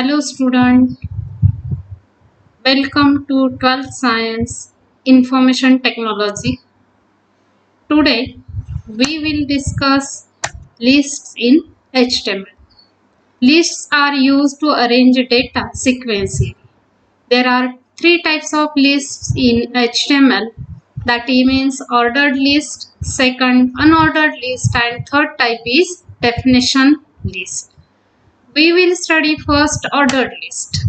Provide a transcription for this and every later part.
Hello student, welcome to 12th Science Information Technology. Today we will discuss lists in HTML. Lists are used to arrange data sequentially. There are three types of lists in HTML, that means ordered list, second unordered list, and third type is definition list. We will study first ordered list.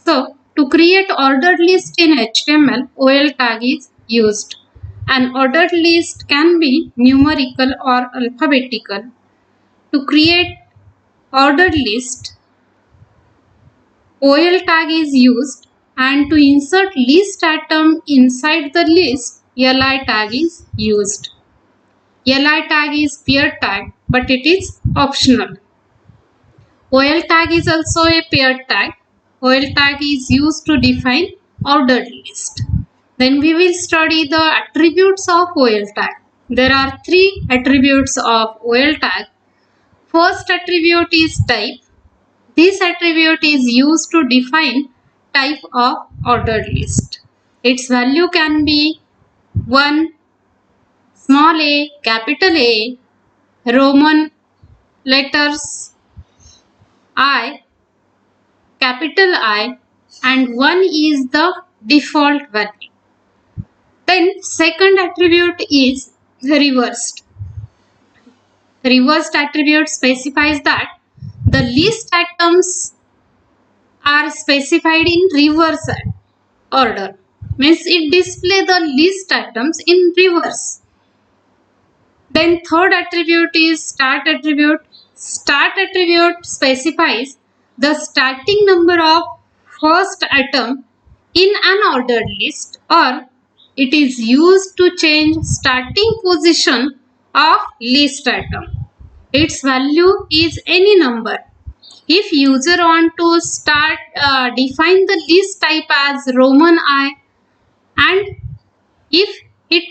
So, to create ordered list in HTML, OL tag is used. An ordered list can be numerical or alphabetical. To create ordered list, OL tag is used, and to insert list atom inside the list, li tag is used. Li tag is pair tag, but it is optional. OL tag is also a paired tag. OL tag is used to define ordered list. Then we will study the attributes of OL tag. There are three attributes of OL tag. First attribute is type. This attribute is used to define type of ordered list. Its value can be 1, small a, capital A, Roman letters I, capital I, and 1 is the default value. Then second attribute is reversed. Reversed attribute specifies that the list atoms are specified in reverse order. Means it displays the list atoms in reverse. Then third attribute is start attribute. Start attribute specifies the starting number of first atom in an ordered list, or it is used to change starting position of list atom. Its value is any number. If user want to define the list type as Roman I, and if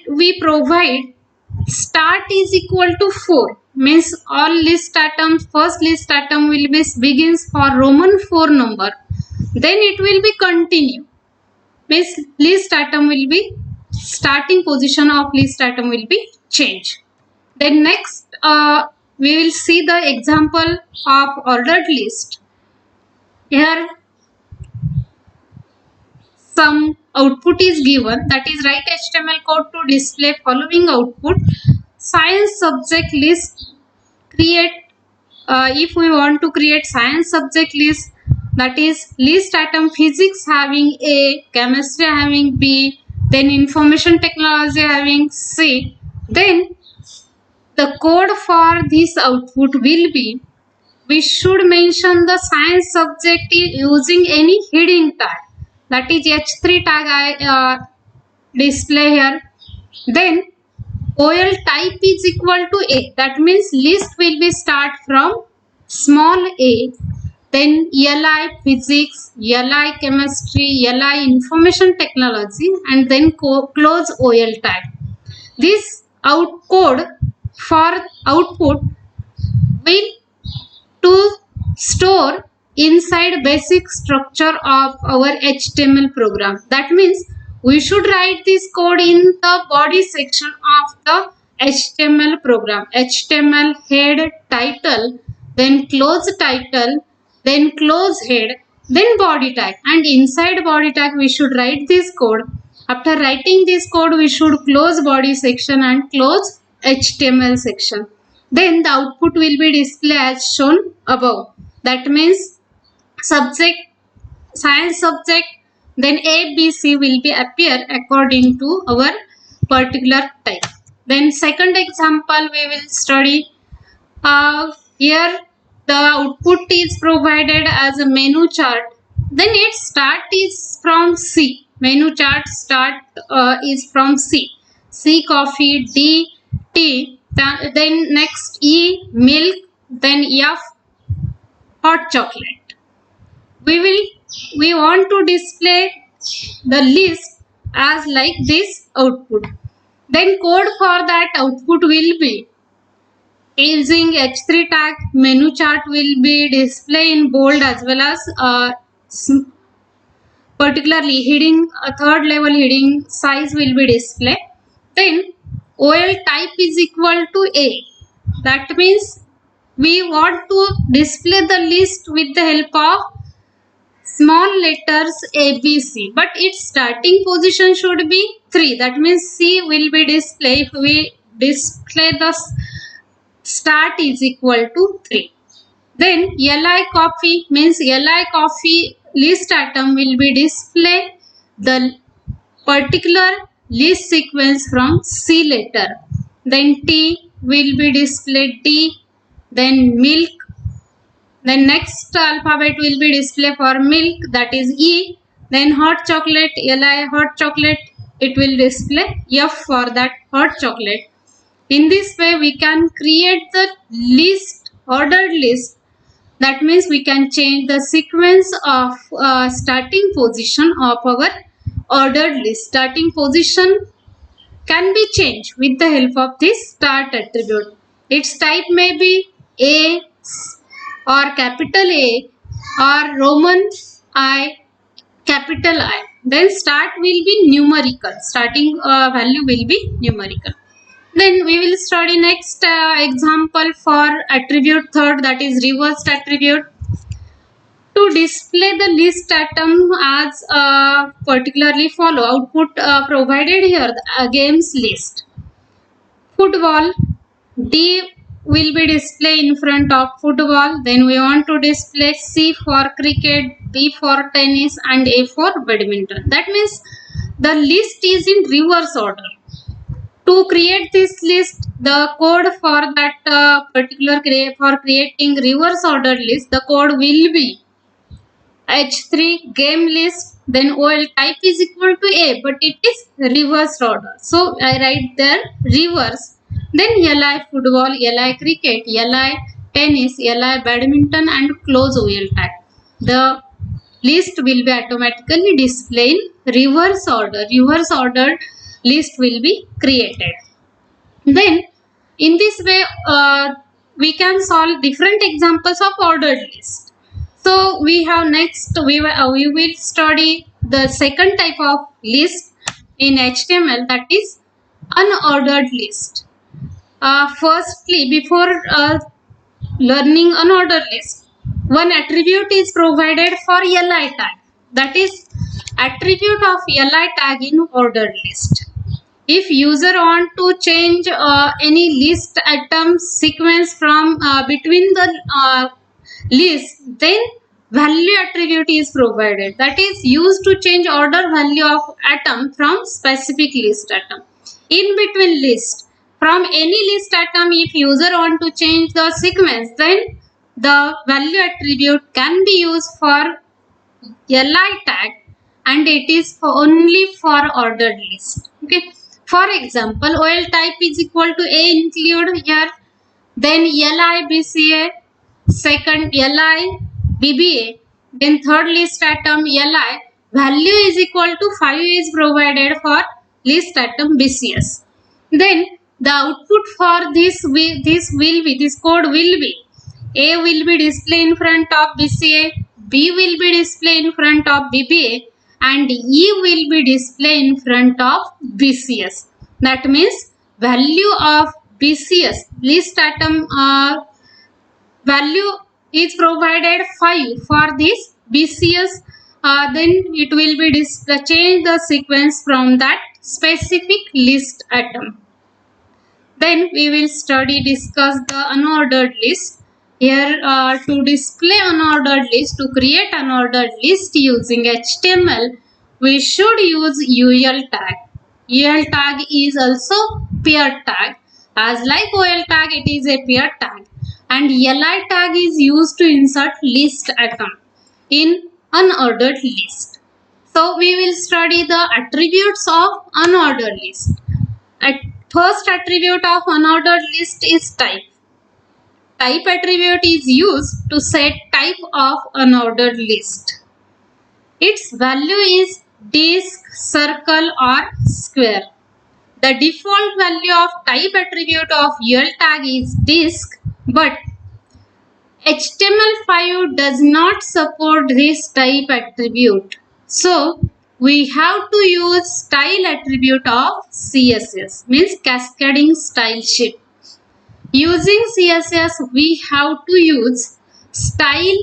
we provide start is equal to 4, means all list atoms, first list atom will be begins for Roman 4 number, then it will be continue, means list atom will be starting position of list atom will be changed. Then next we will see the example of ordered list. Here some output is given, that is write HTML code to display following output. Science subject list create, if we want to create science subject list, that is list atom physics having A, chemistry having B, then information technology having C, then the code for this output will be, we should mention the science subject using any heading tag, that is H3 tag I display here. Then OL type is equal to A, that means list will be start from small a, then Li physics, Li chemistry, Li information technology, and then close OL tag. This code for output will to store inside basic structure of our HTML program. That means we should write this code in the body section of the HTML program. HTML head title, then close title, then close head, then body tag, and inside body tag we should write this code. After writing this code, we should close body section and close HTML section. Then the output will be displayed as shown above. That means subject, science subject, then A, B, C will be appear according to our particular type. Then second example we will study. Here the output is provided as a menu chart. Then its start is from C. Menu chart start is from C. C coffee, D tea, then next E milk, then F hot chocolate. We want to display the list as like this output. Then code for that output will be Using H3 tag, menu chart will be displayed in bold as well as particularly heading, third level heading size will be displayed. Then OL type is equal to A. That means we want to display the list with the help of small letters A, B, C, but its starting position should be 3. That means C will be displayed if we display the start is equal to 3. Then li copy means li copy list atom will be display the particular list sequence from C letter. Then T will be displayed T. Then milk. Then next alphabet will be displayed for milk, that is E. Then hot chocolate, li hot chocolate, it will display F for that hot chocolate. In this way we can create the list, ordered list. That means we can change the sequence of starting position of our ordered list. Starting position can be changed with the help of this start attribute. Its type may be A or capital A or Roman I, capital I. Then start will be numerical. Starting value will be numerical. Then we will study next example for attribute third, that is reversed attribute. To display the list atom as particularly follow output provided here, the games list. Football, D will be displayed in front of football. Then we want to display C for cricket, B for tennis and A for badminton. That means the list is in reverse order. To create this list, the code for that particular for creating reverse ordered list, the code will be H3 game list, then OL type is equal to A, but it is reverse order. So I write there reverse. Then LI football, LI cricket, LI tennis, LI badminton and close OL tag. The list will be automatically displayed in reverse order. Reverse ordered list will be created. Then in this way we can solve different examples of ordered list. So we have next we will study the second type of list in HTML, that is unordered list. Firstly, before learning unordered list, one attribute is provided for li tag, that is attribute of li tag in ordered list. If user want to change any list atom sequence from between the list, then value attribute is provided, that is used to change order value of atom from specific list atom. In between list, from any list atom, if user want to change the sequence, then the value attribute can be used for li tag, and it is only for ordered list. Okay. For example, OL type is equal to A include here, then LI BCA, second LI BBA, then third list atom LI, value is equal to 5 is provided for list atom BCS. Then the output for this code will be A will be displayed in front of BCA, B will be displayed in front of BBA, and E will be displayed in front of BCS. That means value of BCS list atom value is provided 5 for this BCS. Then it will be change the sequence from that specific list atom. Then we will discuss the unordered list. Here to display unordered list, to create unordered list using HTML, we should use UL tag. UL tag is also pair tag. As like OL tag, it is a pair tag. And LI tag is used to insert list atom in unordered list. So we will study the attributes of unordered list. First attribute of unordered list is type. Type attribute is used to set type of unordered list. Its value is disk, circle or square. The default value of type attribute of UL tag is disk, but HTML5 does not support this type attribute. So we have to use style attribute of CSS, means cascading style sheet. Using CSS, we have to use style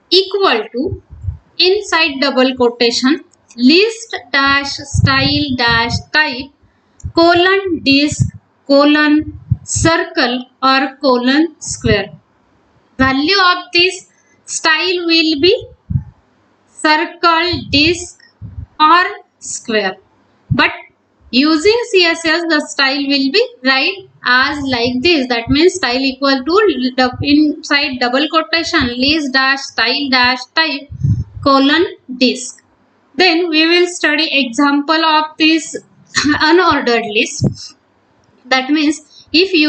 equal to, inside double quotation, list dash style dash type colon disk colon circle or colon square. Value of this style will be circle, disk or square. But using CSS, the style will be right as like this. That means style equal to inside double quotation list dash style dash type colon disk. Then we will study example of this unordered list. That means if we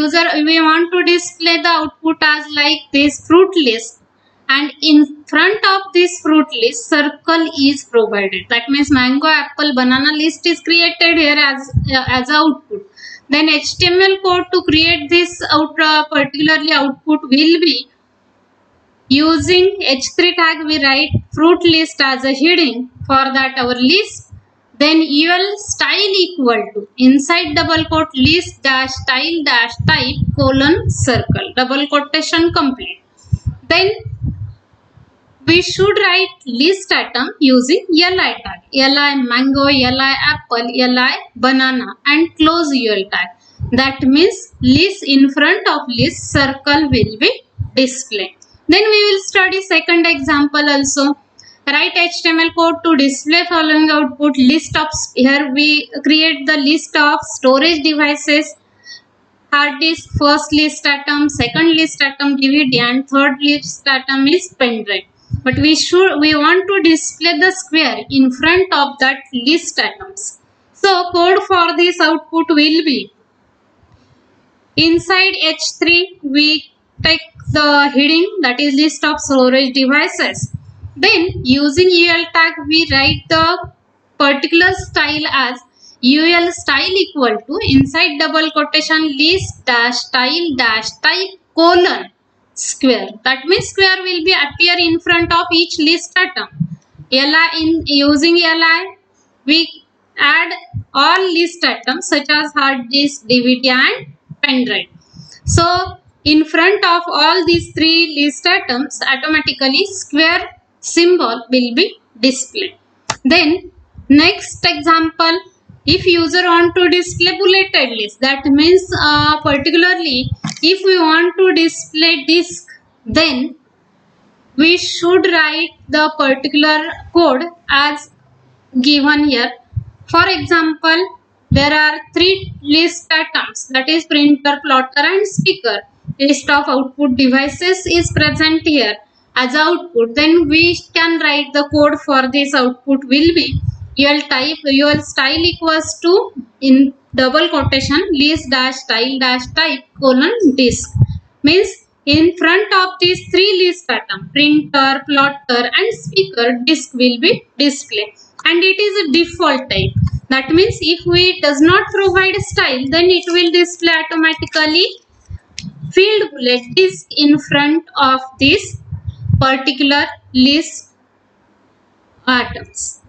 want to display the output as like this fruit list, and in front of this fruit list circle is provided. That means mango, apple, banana list is created here as output. Then HTML code to create this particularly output will be using H3 tag. We write fruit list as a heading. For that our list. Then UL style equal to, inside double quote, list dash style dash type colon circle, double quotation complete. Then we should write list atom using li tag, li mango, li apple, li banana, and close UL tag. That means list in front of list circle will be displayed. Then we will study second example also. Write HTML code to display following output list of, here we create the list of storage devices, hard disk, first list atom, second list atom DVD, and third list atom is pen drive. But we want to display the square in front of that list atoms. So code for this output will be, inside H3 we take the heading, that is list of storage devices. Then using UL tag we write the particular style as UL style equal to, inside double quotation list dash style dash type colon square. That means square will be appear in front of each list atom. Using li we add all list atoms such as hard disk, DVD and pen drive. So in front of all these three list atoms, automatically square symbol will be displayed. Then next example, if user want to display bulleted list, that means particularly if we want to display disk, then we should write the particular code as given here. For example, there are three list atoms, that is printer, plotter and speaker. List of output devices is present here as output. Then we can write the code for this output will be UL style equals to, in double quotation, list dash style dash type colon disk. Means in front of these three list atom, printer, plotter and speaker, disk will be displayed, and it is a default type. That means if we does not provide style, then it will display automatically field bullet disk in front of this particular list atoms.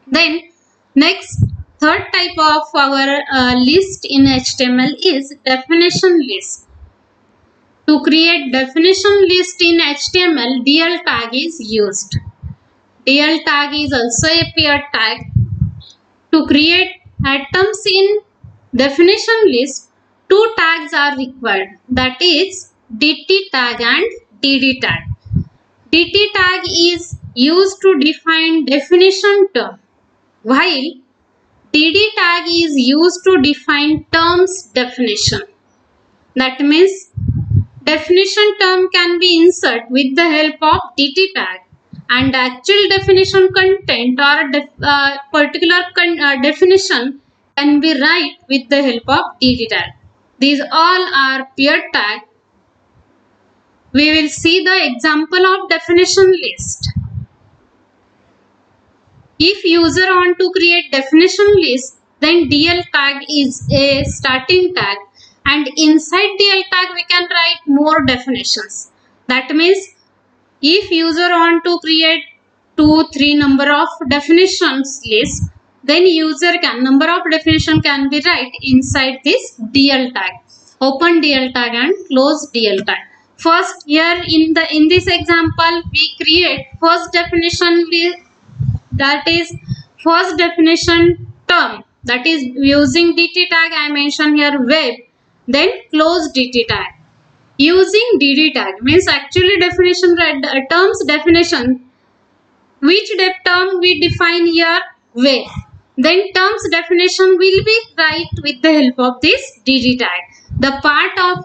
Then next, third type of our list in HTML is definition list. To create definition list in HTML, DL tag is used. DL tag is also a pair tag. To create atoms in definition list, two tags are required, that is DT tag and DD tag. DT tag is used to define definition term, while DD tag is used to define terms definition. That means definition term can be inserted with the help of DT tag, and actual definition content or particular definition can be write with the help of DT tag. These all are pair tag. We will see the example of definition list. If user want to create definition list, Then DL tag is a starting tag, and inside DL tag we can write more definitions. That means if user want to create 2-3 number of definitions list, then user can number of definition can be write inside this DL tag. Open DL tag and close DL tag. First, here in this example we create first definition list, that is first definition term, that is using DT tag. I mention here web, then close DT tag. Using DD tag means actually definition terms definition, which term we define here web, then terms definition will be write with the help of this DD tag, the part of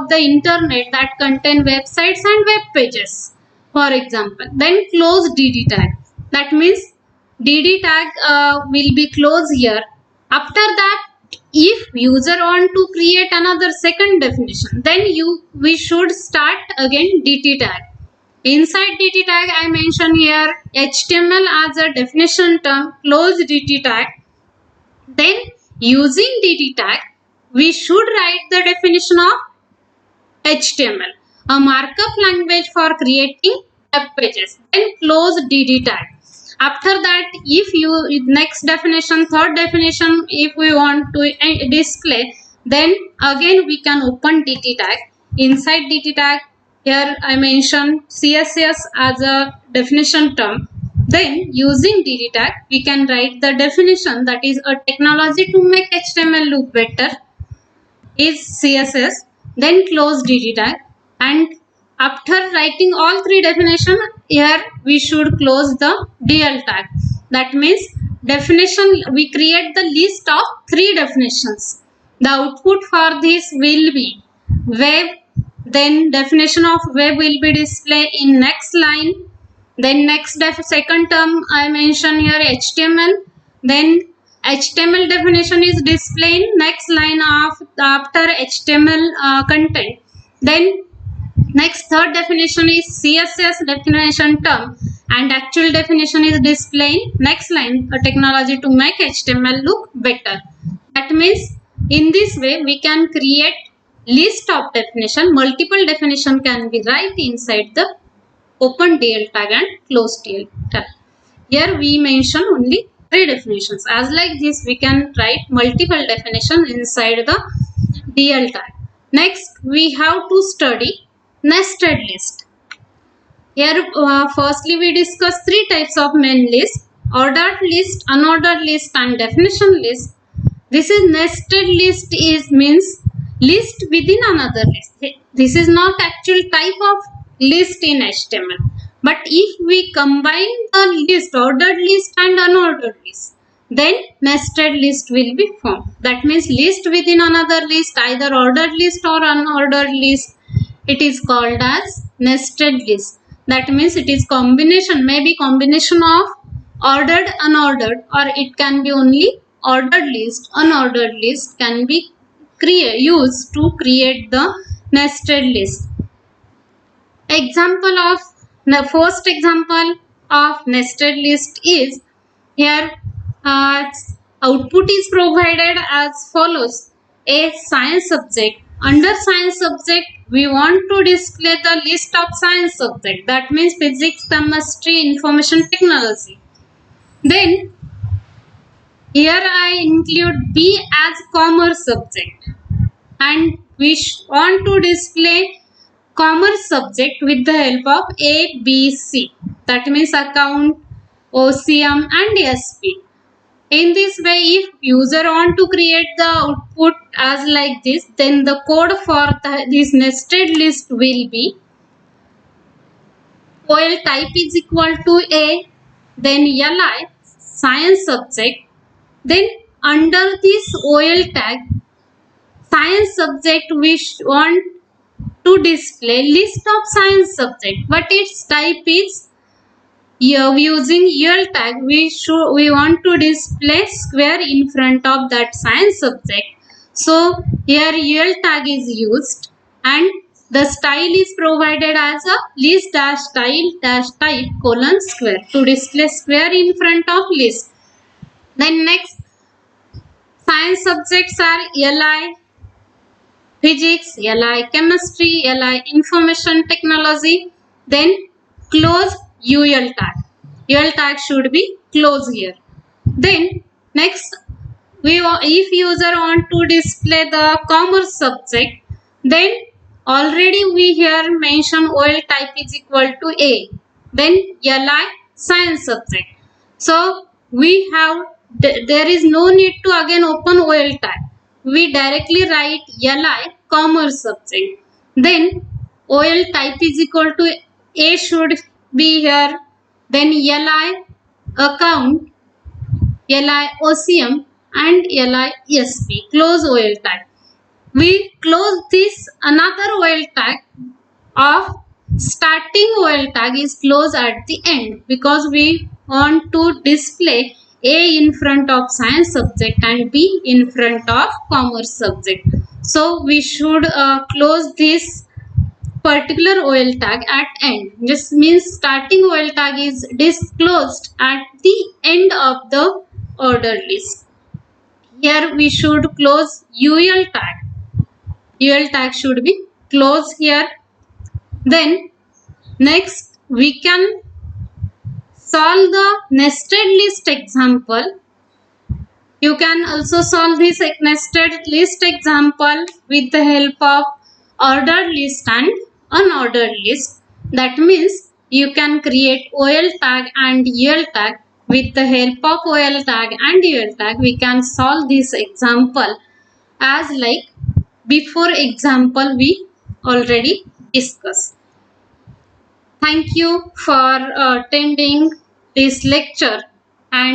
the internet that contain websites and web pages, for example. Then close DD tag, that means DD tag will be closed here. After that, if user want to create another second definition, then we should start again DT tag. Inside DT tag I mention here HTML as a definition term, close DT tag. Then using DT tag we should write the definition of HTML, a markup language for creating web pages. Then close DD tag. After that, if you next definition, third definition, if we want to display, then again we can open DT tag. Inside DT tag, here I mention CSS as a definition term. Then using DT tag, we can write the definition, that is a technology to make HTML look better is CSS. Then close DT tag, and after writing all three definition, here we should close the DL tag. That means definition, we create the list of three definitions. The output for this will be web, then definition of web will be displayed in next line. Then next second term I mention here HTML. Then HTML definition is displayed in next line of after HTML content. Then next third definition is CSS definition term, and actual definition is displayed next line, a technology to make HTML look better. That means in this way we can create list of definition, multiple definition can be write inside the open DL tag and close DL tag. Here we mention only three definitions. As like this we can write multiple definition inside the DL tag. Next we have to study nested list. Here firstly we discuss three types of main list: ordered list, unordered list and definition list. This is nested list is means list within another list. This is not actual type of list in HTML, but if we combine the list, ordered list and unordered list, then nested list will be formed. That means list within another list, either ordered list or unordered list, it is called as nested list. That means it is combination, maybe combination of ordered, unordered, or it can be only ordered list, unordered list can be used to create the nested list. Example of the first example of nested list is here output is provided as follows: a science subject. Under science subject we want to display the list of science subject, that means physics, chemistry, information technology. Then here I include B as commerce subject, and we want to display commerce subject with the help of A, B, C, that means account, OCM and SP. In this way, if user want to create the output as like this, then the code for this nested list will be OL type is equal to A, then LI science subject. Then under this OL tag science subject we want to display list of science subject, but its type is using UL tag we want to display square in front of that science subject. So here UL tag is used, and the style is provided as a list dash style dash type colon square to display square in front of list. Then next science subjects are LI physics, LI chemistry, LI information technology. Then close UL tag. UL tag should be close here. Then next, if user want to display the commerce subject, then already we here mention OL type is equal to A. Then LI science subject. So we have, there is no need to again open OL tag. We directly write LI commerce subject. Then OL type is equal to A should be here. Then LI account, LI OCM and LI ESP. Close OL tag. We close this another OL tag of starting OL tag is closed at the end because we want to display A in front of science subject and B in front of commerce subject. So we should close this particular OL tag at end. Just means starting OL tag is disclosed at the end of the order list. Here we should close UL tag. UL tag should be closed here. Then next we can solve the nested list example. You can also solve this nested list example with the help of ordered list and unordered list. That means you can create OL tag and UL tag. With the help of OL tag and UL tag, we can solve this example as like before example we already discussed. Thank you for attending this lecture. And